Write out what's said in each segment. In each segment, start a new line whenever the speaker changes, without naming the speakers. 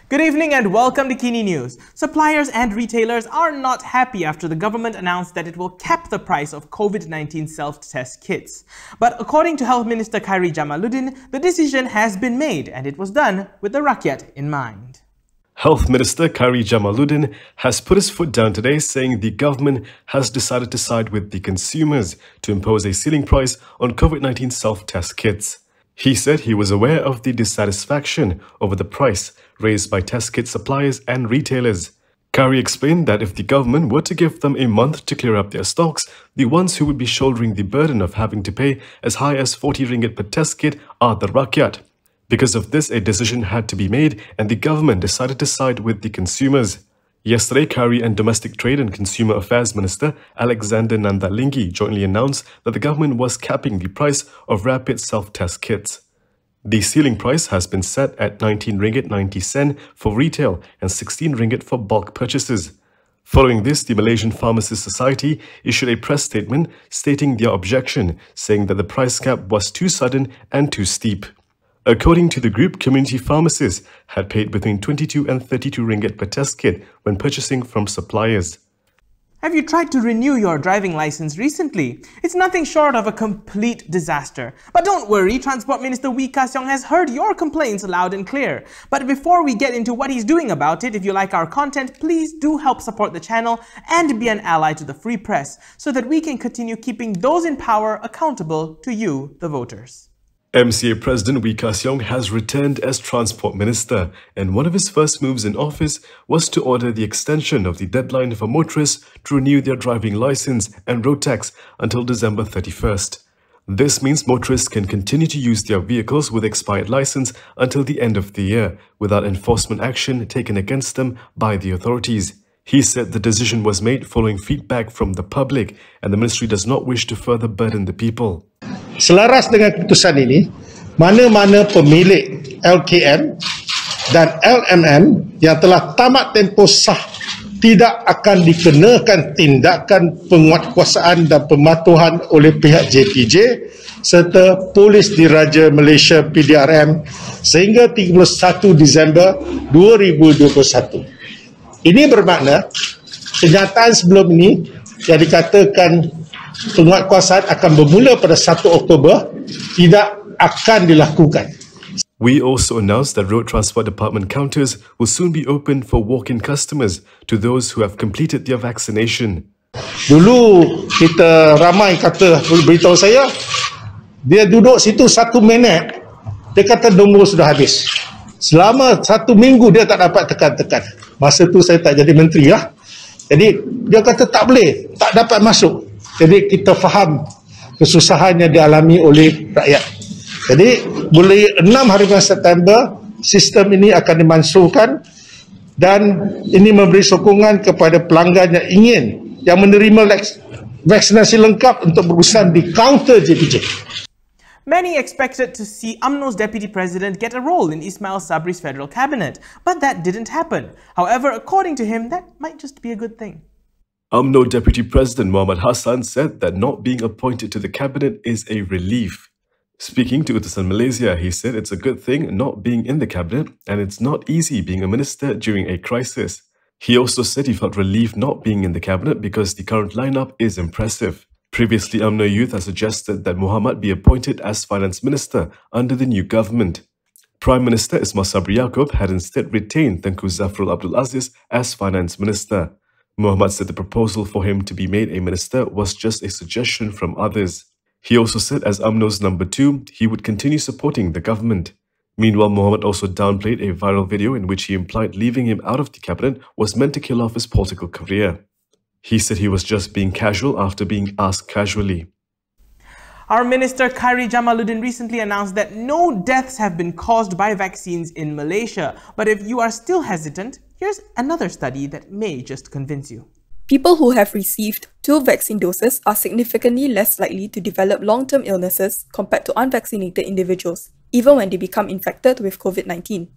Good evening and welcome to KiniNews. Suppliers and retailers are not happy after the government announced that it will cap the price of COVID-19 self-test kits. But according to Health Minister Khairy Jamaluddin, the decision has been made and it was done with the Rakyat in mind.
Health Minister Khairy Jamaluddin has put his foot down today, saying the government has decided to side with the consumers to impose a ceiling price on COVID-19 self-test kits. He said he was aware of the dissatisfaction over the price raised by test kit suppliers and retailers. Khairy explained that if the government were to give them a month to clear up their stocks, the ones who would be shouldering the burden of having to pay as high as 40 ringgit per test kit are the Rakyat. Because of this, a decision had to be made and the government decided to side with the consumers. Yesterday, Khairy and Domestic Trade and Consumer Affairs Minister Alexander Nandalingi jointly announced that the government was capping the price of rapid self-test kits. The ceiling price has been set at 19 ringgit 90 sen for retail and 16 ringgit for bulk purchases. Following this, the Malaysian Pharmacists Society issued a press statement stating their objection, saying that the price cap was too sudden and too steep. According to the group, community pharmacists had paid between 22 and 32 ringgit per test kit when purchasing from suppliers.
Have you tried to renew your driving license recently? It's nothing short of a complete disaster. But don't worry, Transport Minister Siong has heard your complaints loud and clear. But before we get into what he's doing about it, if you like our content, please do help support the channel and be an ally to the free press so that we can continue keeping those in power accountable to you, the voters.
MCA President Siong has returned as Transport Minister, and one of his first moves in office was to order the extension of the deadline for motorists to renew their driving license and road tax until December 31st. This means motorists can continue to use their vehicles with expired license until the end of the year without enforcement action taken against them by the authorities. He said the decision was made following feedback from the public and the ministry does not wish to further burden the people.
Selaras dengan keputusan ini, mana-mana pemilik LKM dan LMM yang telah tamat tempoh sah tidak akan dikenakan tindakan penguatkuasaan dan pematuhan oleh pihak JPJ serta Polis Diraja Malaysia PDRM sehingga 31 Disember 2021. Ini bermakna kenyataan sebelum ini yang dikatakan penguatkuasaan akan bermula pada 1 Oktober tidak akan dilakukan.
We also announced that Road Transport Department counters will soon be open for walk-in customers to those who have completed their vaccination.
Dulu kita ramai kata, beritahu saya, dia duduk situ 1 minit, dia kata nombor sudah habis. Selama 1 minggu dia tak dapat tekan-tekan. Masa tu saya tak jadi menteri lah. Jadi dia kata tak boleh, tak dapat masuk. Jadi kita faham kesusahan yang dialami oleh rakyat. Jadi mulai 6 hari September, sistem ini akan dimansuhkan dan ini memberi sokongan kepada pelanggan yang ingin yang menerima vaksinasi lengkap untuk berurusan di kaunter JPJ.
Many expected to see UMNO's Deputy President get a role in Ismail Sabri's federal cabinet, but that didn't happen. However, according to him, that might just be a good thing.
UMNO Deputy President Muhammad Hassan said that not being appointed to the cabinet is a relief. Speaking to Utusan Malaysia, he said it's a good thing not being in the cabinet and it's not easy being a minister during a crisis. He also said he felt relieved not being in the cabinet because the current lineup is impressive. Previously, UMNO Youth has suggested that Muhammad be appointed as Finance Minister under the new government. Prime Minister Ismail Sabri Yaakob had instead retained Tengku Zafrul Abdul Aziz as Finance Minister. Muhammad said the proposal for him to be made a minister was just a suggestion from others. He also said as UMNO's number 2, he would continue supporting the government. Meanwhile, Muhammad also downplayed a viral video in which he implied leaving him out of the cabinet was meant to kill off his political career. He said he was just being casual after being asked casually.
Our Minister Khairy Jamaluddin recently announced that no deaths have been caused by vaccines in Malaysia. But if you are still hesitant, here's another study that may just convince you.
People who have received 2 vaccine doses are significantly less likely to develop long-term illnesses compared to unvaccinated individuals, even when they become infected with COVID-19.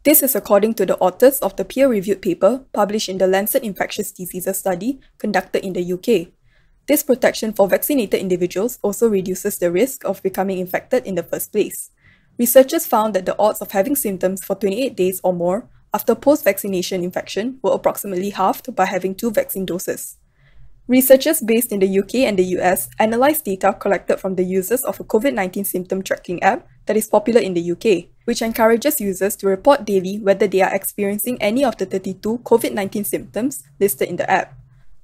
This is according to the authors of the peer-reviewed paper published in the Lancet Infectious Diseases study conducted in the UK. This protection for vaccinated individuals also reduces the risk of becoming infected in the first place. Researchers found that the odds of having symptoms for 28 days or more after post-vaccination infection were approximately halved by having 2 vaccine doses. Researchers based in the UK and the US analysed data collected from the users of a COVID-19 symptom tracking app that is popular in the UK, which encourages users to report daily whether they are experiencing any of the 32 COVID-19 symptoms listed in the app.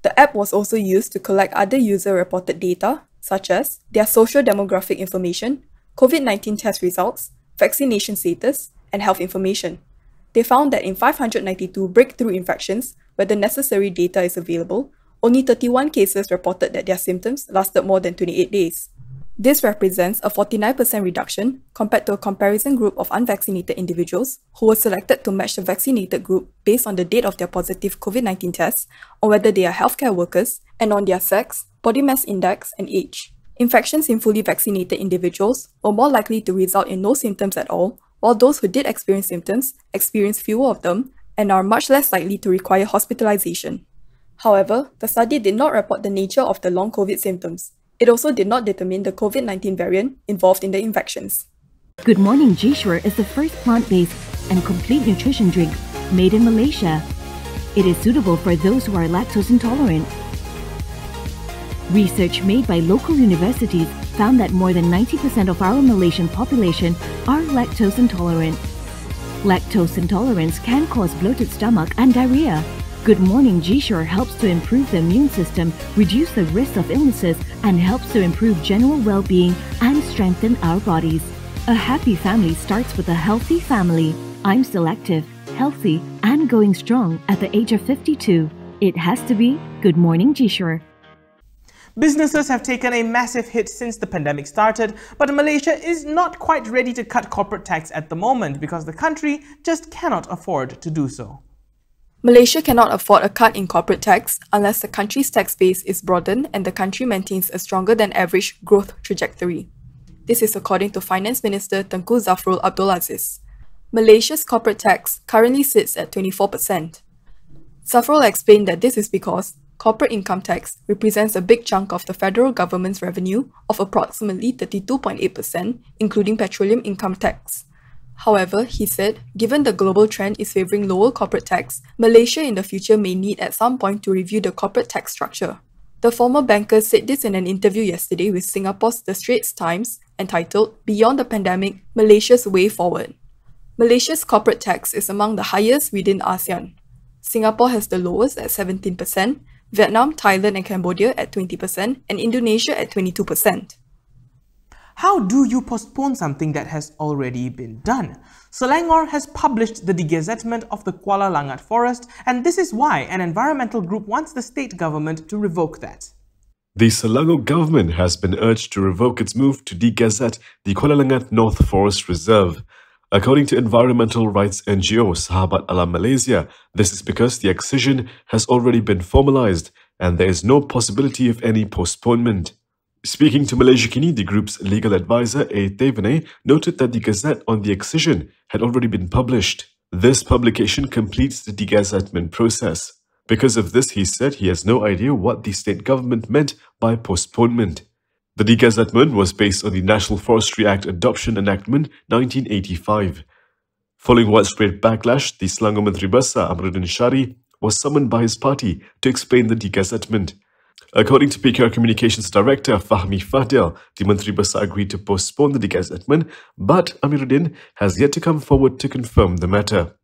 The app was also used to collect other user-reported data, such as their social demographic information, COVID-19 test results, vaccination status, and health information. They found that in 592 breakthrough infections, where the necessary data is available, only 31 cases reported that their symptoms lasted more than 28 days. This represents a 49% reduction compared to a comparison group of unvaccinated individuals who were selected to match the vaccinated group based on the date of their positive COVID-19 tests, on whether they are healthcare workers, and on their sex, body mass index, and age. Infections in fully vaccinated individuals were more likely to result in no symptoms at all, while those who did experience symptoms experienced fewer of them and are much less likely to require hospitalization. However, the study did not report the nature of the long COVID symptoms. It also did not determine the COVID-19 variant involved in the infections.
Good Morning G-Sure is the first plant-based and complete nutrition drink made in Malaysia. It is suitable for those who are lactose intolerant. Research made by local universities found that more than 90% of our Malaysian population are lactose intolerant. Lactose intolerance can cause bloated stomach and diarrhea. Good Morning G-Sure helps to improve the immune system, reduce the risk of illnesses, and helps to improve general well-being and strengthen our bodies. A happy family starts with a healthy family. I'm still active, healthy, and going strong at the age of 52. It has to be Good Morning G-Sure.
Businesses have taken a massive hit since the pandemic started, but Malaysia is not quite ready to cut corporate tax at the moment because the country just cannot afford to do so.
Malaysia cannot afford a cut in corporate tax unless the country's tax base is broadened and the country maintains a stronger than average growth trajectory. This is according to Finance Minister Tengku Zafrul Abdul Aziz. Malaysia's corporate tax currently sits at 24%. Zafrul explained that this is because corporate income tax represents a big chunk of the federal government's revenue of approximately 32.8%, including petroleum income tax. However, he said, given the global trend is favouring lower corporate tax, Malaysia in the future may need at some point to review the corporate tax structure. The former banker said this in an interview yesterday with Singapore's The Straits Times, entitled Beyond the Pandemic, Malaysia's Way Forward. Malaysia's corporate tax is among the highest within ASEAN. Singapore has the lowest at 17%, Vietnam, Thailand and Cambodia at 20%, and Indonesia at 22%.
How do you postpone something that has already been done? Selangor has published the degazettement of the Kuala Langat forest, and this is why an environmental group wants the state government to revoke that.
The Selangor government has been urged to revoke its move to degazette the Kuala Langat North Forest Reserve. According to environmental rights NGO Sahabat Alam Malaysia, this is because the excision has already been formalized and there is no possibility of any postponement. Speaking to Malaysia Kini, the group's legal advisor A. Tevene noted that the gazette on the excision had already been published. This publication completes the degazettement process. Because of this, he said he has no idea what the state government meant by postponement. The degazettement was based on the National Forestry Act Adoption Enactment 1985. Following widespread backlash, the Selangor Menteri Besar Amruddin Syari was summoned by his party to explain the degazettement. According to PKR Communications Director Fahmi Fadil, the Menteri Besar agreed to postpone the degazettement, but Amiruddin has yet to come forward to confirm the matter.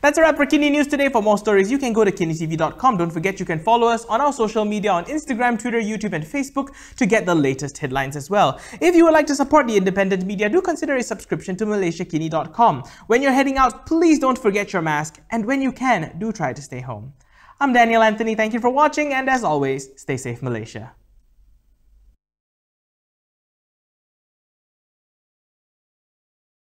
That's a wrap for KiniNews today. For more stories, you can go to KiniTV.com. Don't forget you can follow us on our social media on Instagram, Twitter, YouTube and Facebook to get the latest headlines as well. If you would like to support the independent media, do consider a subscription to MalaysiaKini.com. When you're heading out, please don't forget your mask, and when you can, do try to stay home. I'm Daniel Anthony, thank you for watching, and as always, stay safe Malaysia.